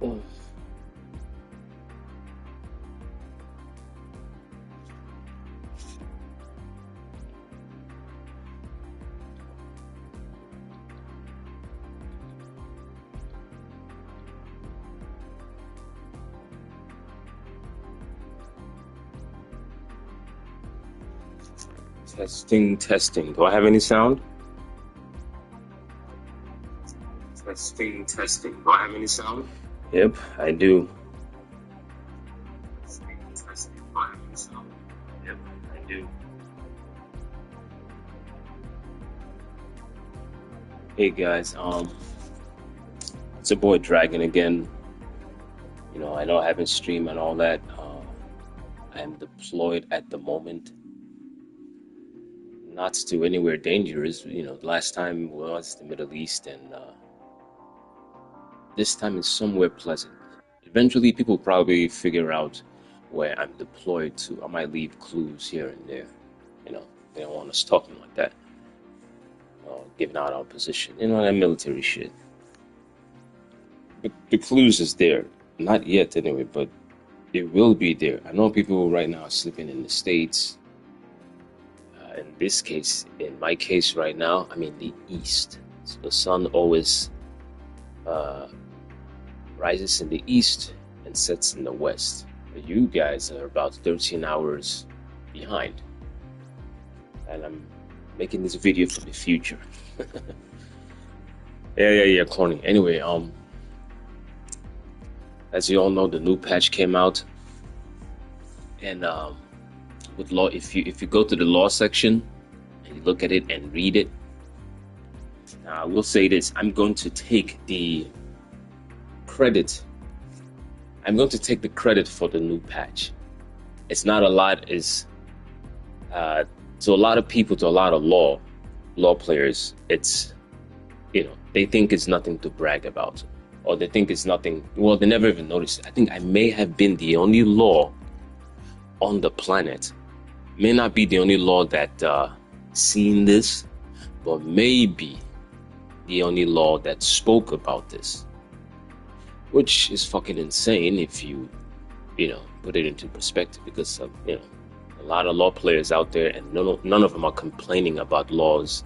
Oh. Testing, testing. Do I have any sound? Testing, testing. Do I have any sound? Yep, I do. Testing, testing. Do I have any sound? Yep, I do. Hey guys, it's a boy Dragon again. You know, I know I haven't streamed and all that. I am deployed at the moment. Not to anywhere dangerous. You know, last time was the Middle East, and this time is somewhere pleasant. Eventually, people probably figure out where I'm deployed to. I might leave clues here and there. You know, they don't want us talking like that. Giving out our position. You know, that military shit. But the clues is there. Not yet, anyway, but it will be there. I know people right now are sleeping in the States. In this case, in my case right now, I'm in the East. So the sun always rises in the East and sets in the West. But you guys are about 13 hours behind. And I'm making this video for the future. Yeah, corny. Anyway, as you all know, the new patch came out, and with law, if you go to the law section and you look at it and read it, now I will say this: I'm going to take the credit. I'm going to take the credit for the new patch. It's not a lot. Is to a lot of people, to a lot of law players, it's, you know, they think it's nothing to brag about, or they think it's nothing. Well, they never even noticed it. I think I may have been the only law on the planet, may not be the only law that seen this, but maybe the only law that spoke about this, which is fucking insane if you know, put it into perspective, because you know, a lot of law players out there, and none of them are complaining about laws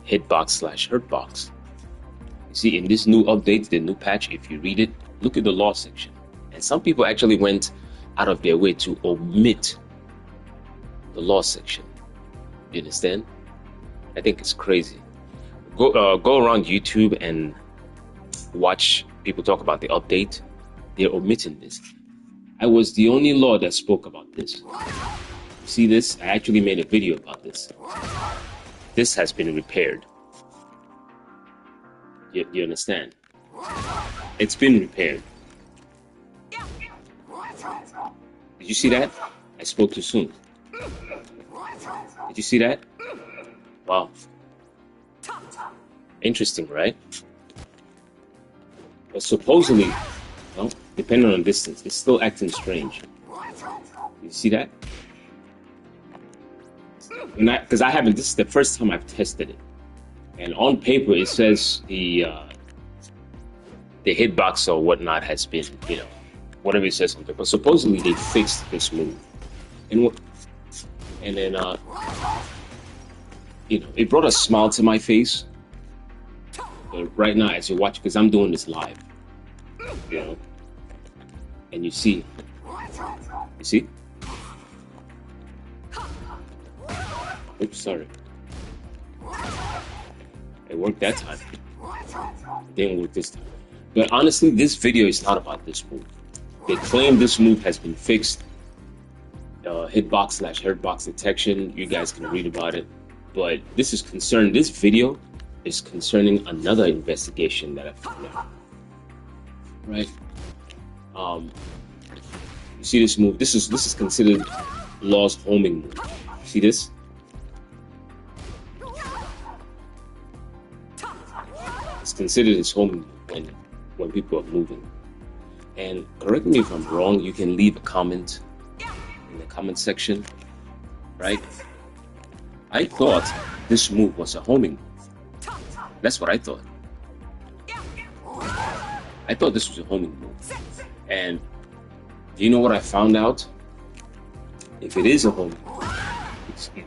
Hitbox/Hurtbox. You see, in this new update, the new patch, if you read it, look at the law section. And some people actually went out of their way to omit the law section. You understand? I think it's crazy. Go around YouTube and watch people talk about the update. They're omitting this. I was the only law that spoke about this. You see this? I actually made a video about this. This has been repaired. You understand? It's been repaired. Did you see that? I spoke too soon. Did you see that? Wow. Interesting, right? But supposedly, well, depending on distance, it's still acting strange. You see that? Because I haven't. This is the first time I've tested it, and on paper it says the hitbox or whatnot has been, you know, whatever it says on paper. But supposedly they fixed this move, and then you know, it brought a smile to my face. But right now, as you watch, because I'm doing this live, you know, and you see. Oops, sorry. It worked that time. It didn't work this time. But honestly, this video is not about this move. They claim this move has been fixed. Hitbox/Hurtbox detection. You guys can read about it. But this video is concerning another investigation that I found out. Right? You see this move? This is considered law's homing move. See this? It's considered his homing move when people are moving. And correct me if I'm wrong, you can leave a comment in the comment section, right? I thought this move was a homing move. That's what I thought. I thought this was a homing move. And do you know what I found out? If it is a homing move,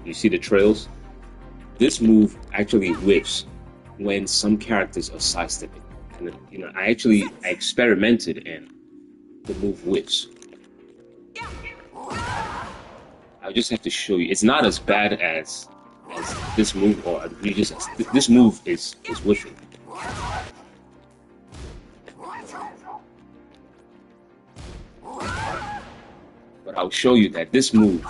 you see the trails? This move actually whiffs when some characters are sidestepping. And you know, I experimented and the move whiffs. I just have to show you. It's not as bad as this move, or egregious as this move is whiffing. But I'll show you that this move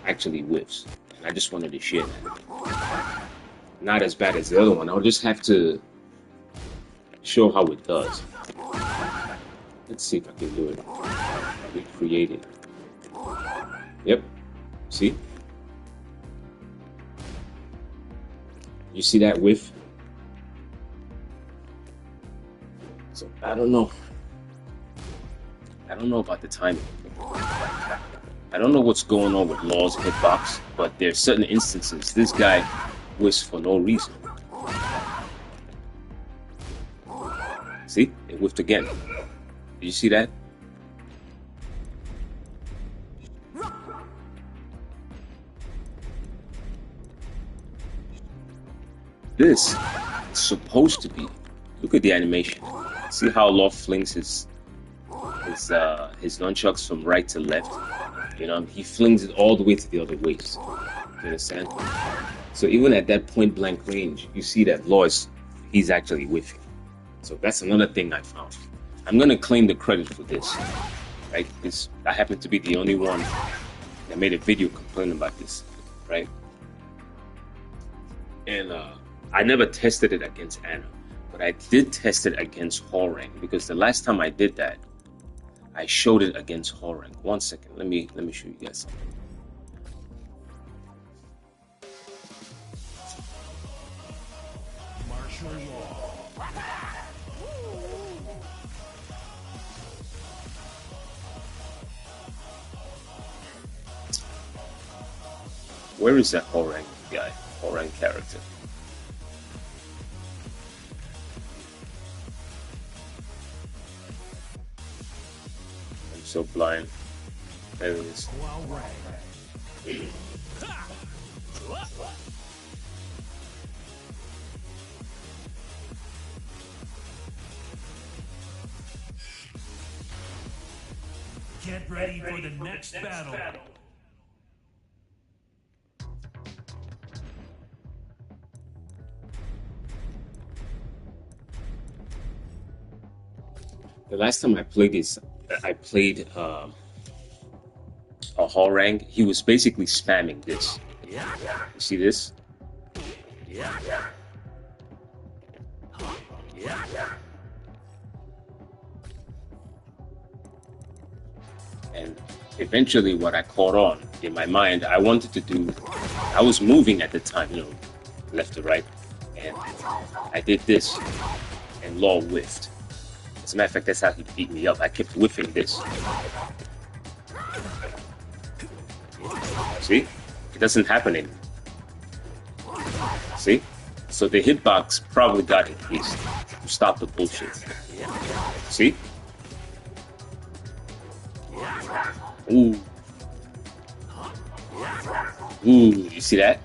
actually whiffs. And I just wanted to share that. Not as bad as the other one. I'll just have to show how it does. Let's see if I can do it. Recreate it. Yep. See? You see that whiff? So I don't know. I don't know about the timing. I don't know what's going on with Law's hitbox, but there's certain instances this guy whiffs for no reason. See? It whiffed again. Did you see that? This is supposed to be. Look at the animation. See how Law flings his nunchucks from right to left. You know, he flings it all the way to the other waist. You understand? So even at that point blank range, you see that Law he's actually whiffing. So that's another thing I found. I'm gonna claim the credit for this, right? Because I happen to be the only one that made a video complaining about this, right? And I never tested it against Anna, but I did test it against Horang, because the last time I did that, I showed it against Horang. 1 second, let me show you guys something. Martial law. Where is that Horang guy? Horang character? I'm so blind. There it is. Get ready for the next battle. The last time I played this, I played a Horang. He was basically spamming this. You see this? And eventually what I caught on in my mind, I wanted to do, I was moving at the time, you know, left to right, and I did this, and Law whiffed. As a matter of fact, that's how he beat me up. I kept whiffing this. See? It doesn't happen anymore. See? So the hitbox probably got increased to stop the bullshit. See? Ooh. Ooh, you see that?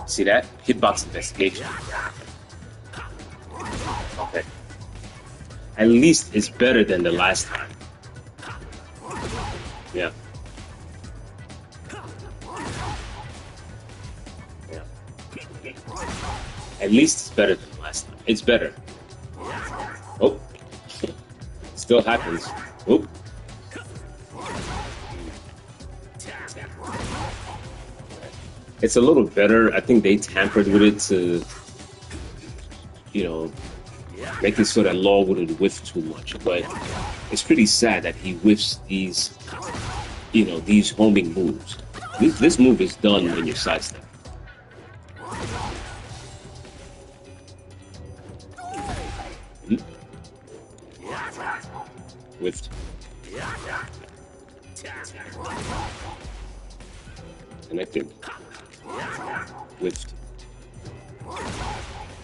See that? Hitbox investigation. Okay. At least it's better than the last time. Yeah. Yeah. At least it's better than the last time. It's better. Oh. Still happens. Oh. It's a little better. I think they tampered with it to, you know, make it so that Law wouldn't whiff too much. But it's pretty sad that he whiffs these, you know, these homing moves. This move is done when you sidestep. Whiffed. Connected. Whiffed.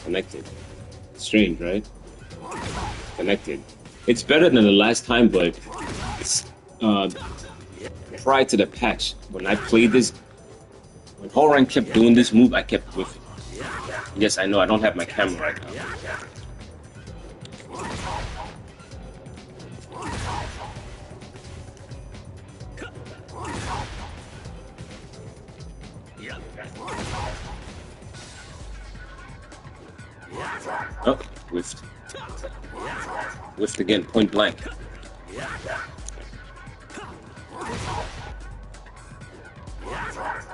Connected. Strange, right? Connected. It's better than the last time, but it's, prior to the patch, when I played this, when Horang kept doing this move, I kept whiffing. Yes, I know I don't have my camera right now. Oh, whiffed. Whiffed again, point blank.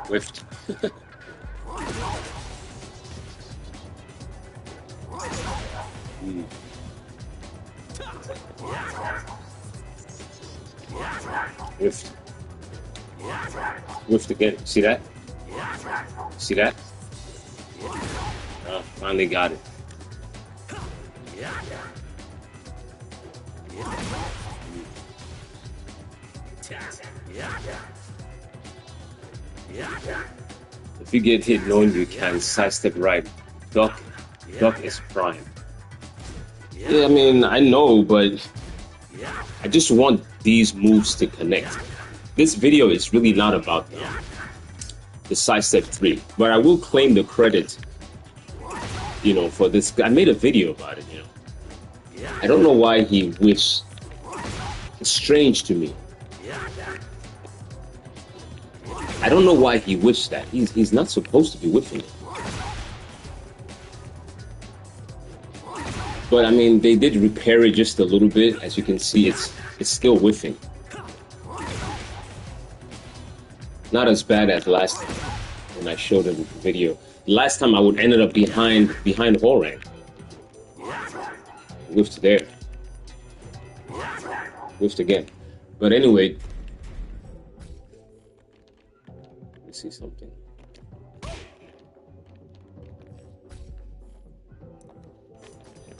Whiffed. Whiffed. Whiffed again. See that? See that? Oh, finally got it. If you get hit knowing you can sidestep right, duck is prime. Yeah, I mean, I know, but I just want these moves to connect. This video is really not about the sidestep 3, but I will claim the credit, you know, for this. I made a video about it, you know. I don't know why he whiffs. It's strange to me. I don't know why he whiffs that. He's not supposed to be whiffing it. But I mean, they did repair it just a little bit. As you can see, it's still whiffing. Not as bad as last time when I showed him the video. Last time I would ended up behind Horang. Whiffed there. Whiffed again. But anyway, let me see something.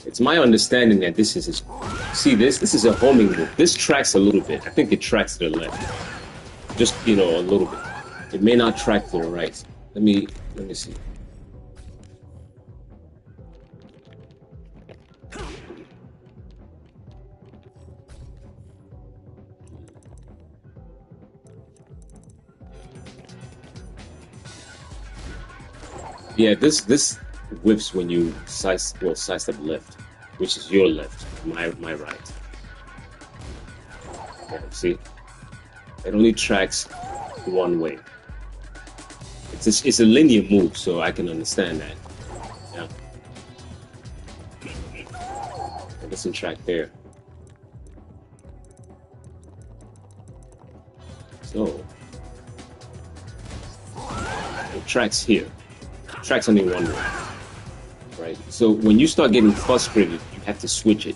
It's my understanding that this is his. See this? This is a homing move. This tracks a little bit. I think it tracks to the left. Just, you know, a little bit. It may not track to the right. Let me see. Yeah, this whips when you sidestep left, which is your left, my right. Yeah, see, it only tracks one way. It's a linear move, so I can understand that. Yeah, it doesn't track there. So it tracks here. Tracks only one way, right? So when you start getting frustrated, you have to switch it.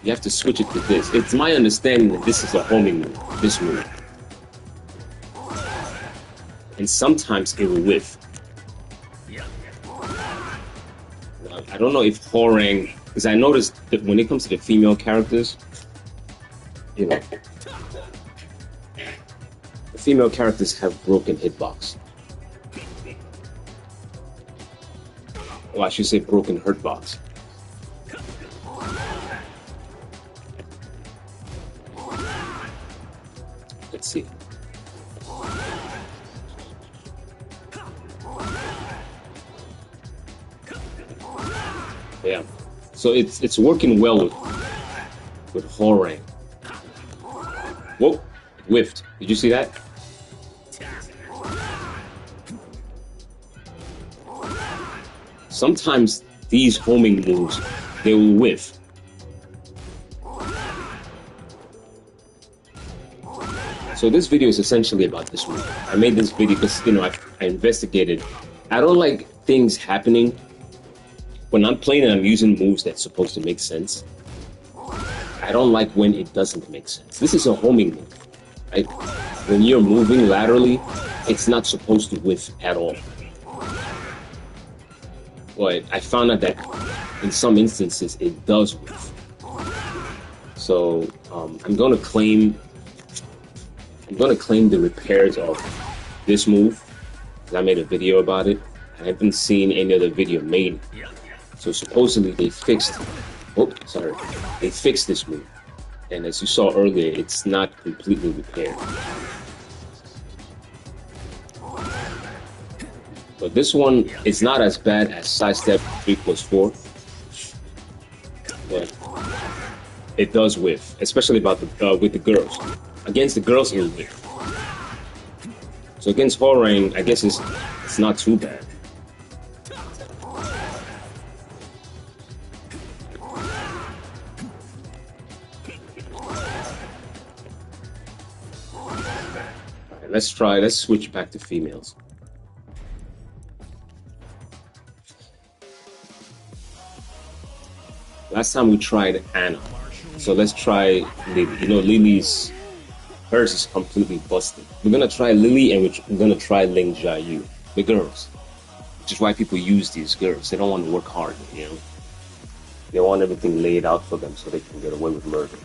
You have to switch it to this. It's my understanding that this is a homing move, this move. And sometimes it will whiff. I don't know if Horang, because I noticed that when it comes to the female characters, you know, the female characters have broken hitbox. Well, I should say broken Hurtbox. Let's see. Yeah. So it's working well with Horang. Whoa, whiffed. Did you see that? Sometimes these homing moves, they will whiff. So this video is essentially about this move. I made this video because, you know, I investigated. I don't like things happening when I'm playing and I'm using moves that's supposed to make sense. I don't like when it doesn't make sense. This is a homing move, right? When you're moving laterally, it's not supposed to whiff at all. But I found out that in some instances it does whiff. So I'm gonna claim the repairs of this move. I made a video about it. I haven't seen any other video made. So supposedly they fixed. Oh, sorry. They fixed this move, and as you saw earlier, it's not completely repaired. But this one is not as bad as sidestep 3+4, but it does whiff, especially about the with the girls. Against the girls, it will whiff. So against Horain, I guess it's not too bad. Let's switch back to females. Last time we tried Anna, so let's try Lily. You know, hers is completely busted. We're gonna try Lily, and we're gonna try Ling Jiayu, the girls. Which is why people use these girls. They don't want to work hard, you know. They want everything laid out for them so they can get away with murder.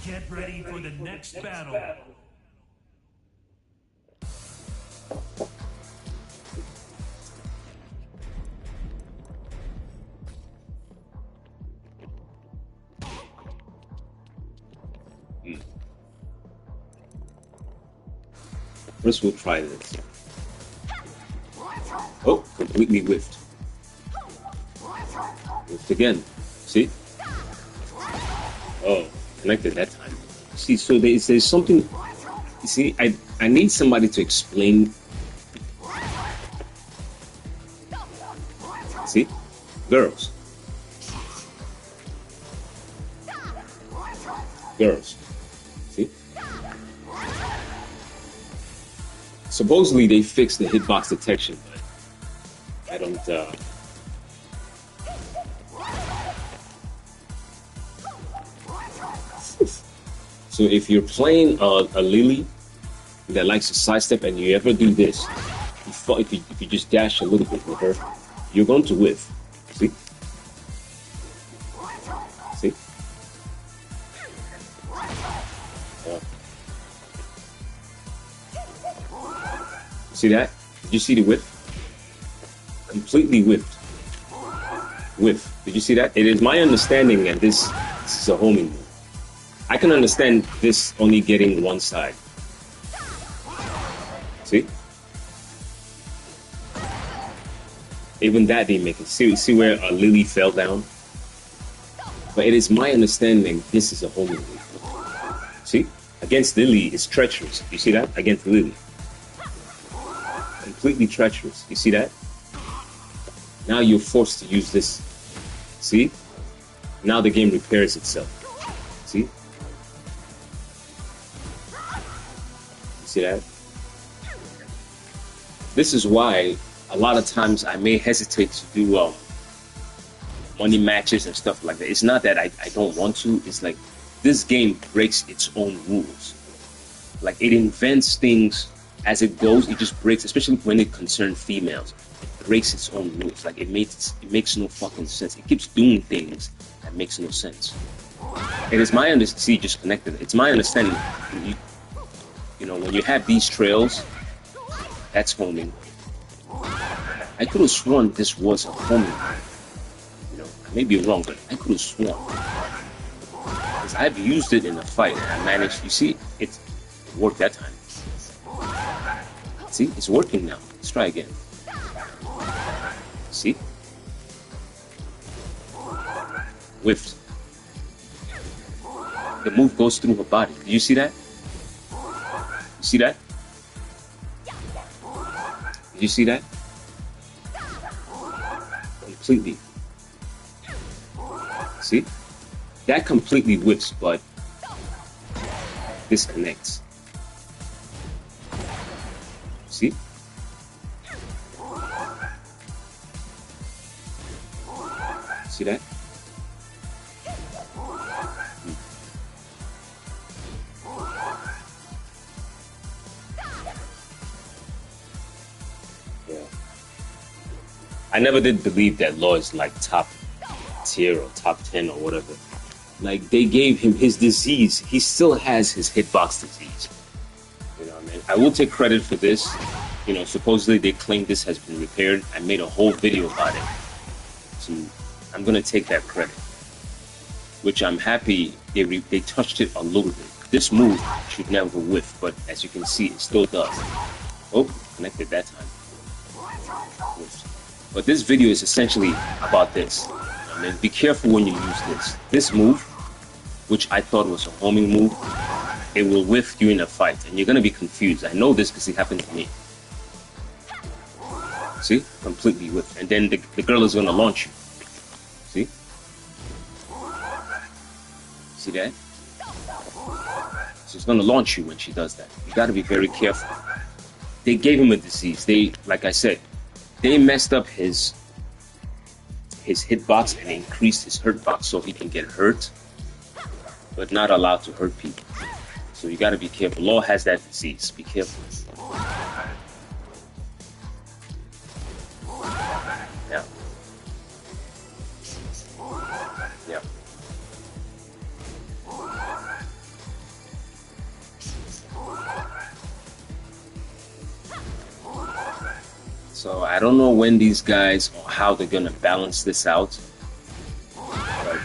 Get ready for the next battle. First, we'll try this. Oh, completely whiffed. Whiffed again. See? Oh, connected that time. See, so there's something. You see, I need somebody to explain. See? Girls. Girls. See? Supposedly they fixed the hitbox detection, but I don't. So if you're playing a Lily that likes to sidestep and you ever do this, if you just dash a little bit with her, you're going to whiff. See? See? See that? Did you see the whiff? Completely whiffed. Whiff. Did you see that? It is my understanding that this is a homing move. I can understand this only getting one side. See? Even that didn't make it. See where Lily fell down? But it is my understanding this is a homing move. See? Against Lily, it's treacherous. You see that? Against Lily. Completely treacherous. You see that? Now you're forced to use this. See? Now the game repairs itself. See? You see that? This is why a lot of times I may hesitate to do money matches and stuff like that. It's not that I don't want to. It's like this game breaks its own rules. Like it invents things as it goes. It just breaks, especially when it concerns females. It breaks its own rules. Like it makes no fucking sense. It keeps doing things that makes no sense. It is my understanding. See, just connected. It's my understanding. You know, when you have these trails, that's homing. I could have sworn this was a homing. You know, I may be wrong, but I could have sworn. Because I've used it in a fight and I managed. You see, it worked that time. See, it's working now. Let's try again. See? Whiffed. The move goes through her body. Do you see that? You see that? Did you see that? Completely. See? That completely whips, but disconnects. See? See that? Yeah. I never did believe that Law is like top tier or top 10 or whatever. Like they gave him his disease. He still has his hitbox disease. You know what I mean? I will take credit for this. you know, supposedly they claim this has been repaired. I made a whole video about it. So I'm gonna take that credit, which I'm happy they touched it a little bit. This move should never whiff, but as you can see, it still does. Oh, connected that time. But this video is essentially about this. I mean, be careful when you use this. This move, which I thought was a homing move, it will whiff during a fight, and you're gonna be confused. I know this because it happened to me. See? Completely whiff. And then the girl is gonna launch you. See? See that? She's gonna launch you when she does that. You gotta be very careful. They gave him a disease. Like I said, they messed up his hitbox and increased his hurtbox so he can get hurt, but not allowed to hurt people. So you gotta be careful. Law has that disease. Be careful. Yeah. Yeah. So I don't know when these guys or how they're gonna balance this out. But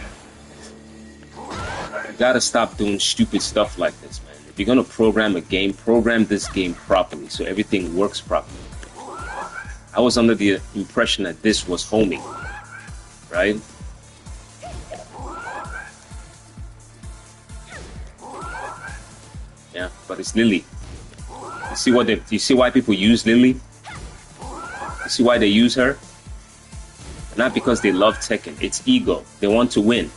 you gotta stop doing stupid stuff like this, man. If you're gonna program a game, program this game properly so everything works properly. I was under the impression that this was homing, right? Yeah, but it's Lily. You see why people use Lily? You see why they use her? Not because they love Tekken. It's ego. They want to win.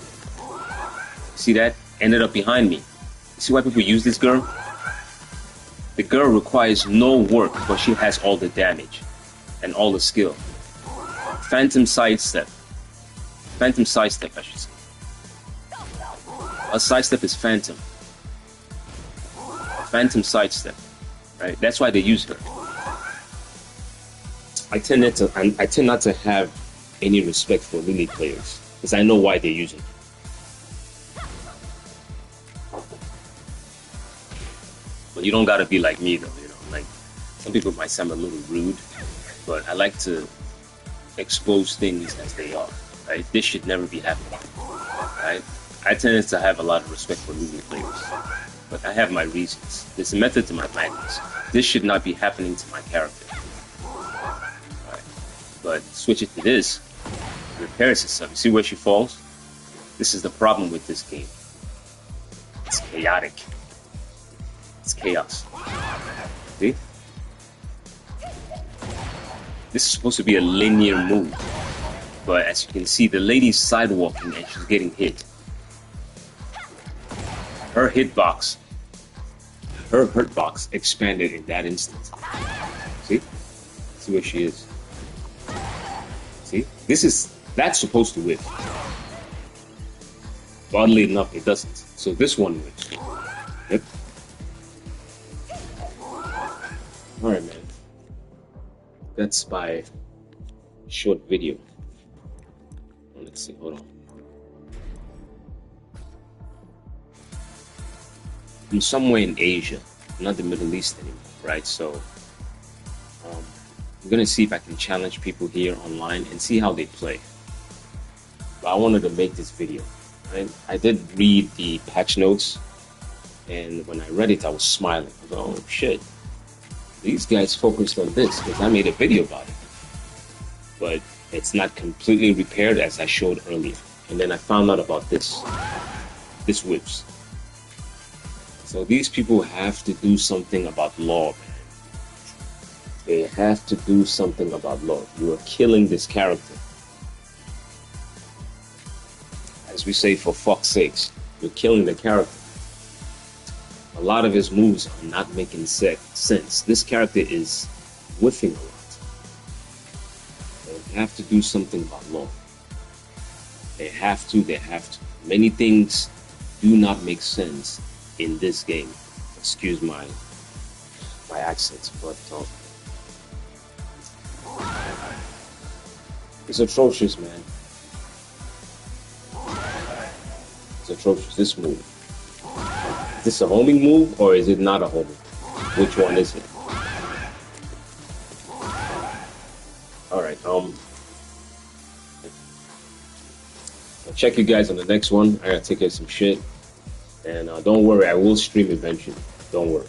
See that? Ended up behind me. You see why people use this girl? The girl requires no work, but she has all the damage and all the skill. Phantom sidestep. Phantom sidestep, I should say. A sidestep is phantom. Phantom sidestep. Right? That's why they use her. I tend not to have any respect for Lily players because I know why they're using it. But you don't gotta be like me though, you know. Like some people might sound a little rude, but I like to expose things as they are. Right? This should never be happening. Right? I tend to have a lot of respect for Lily players, but I have my reasons. There's a method to my madness. This should not be happening to my character. But switch it to this, repairs itself. You see where she falls? This is the problem with this game. It's chaotic. It's chaos. See? This is supposed to be a linear move. But as you can see, the lady's sidewalking and she's getting hit. Her hitbox, her hurtbox expanded in that instant. See? See where she is. See, that's supposed to whip. Oddly enough, it doesn't. So this one whips. Yep. All right, man. That's my short video. Let's see. Hold on. I'm somewhere in Asia, not the Middle East anymore, right? So. I'm gonna see if I can challenge people here online and see how they play. But I wanted to make this video. Right? I did read the patch notes, and when I read it, I was smiling. I go, oh shit, these guys focused on this because I made a video about it. But it's not completely repaired as I showed earlier. And then I found out about this whips. So these people have to do something about law, man. They have to do something about law. You are killing this character. As we say, for fuck's sakes, you're killing the character. A lot of his moves are not making sense. This character is whiffing a lot. They have to do something about law. They have to. Many things do not make sense in this game. Excuse my accent, but it's atrocious, man. It's atrocious. This move. Is this a homing move or is it not a homing? Which one is it? All right. I'll check you guys on the next one. I gotta take care of some shit, and don't worry, I will stream eventually. Don't worry.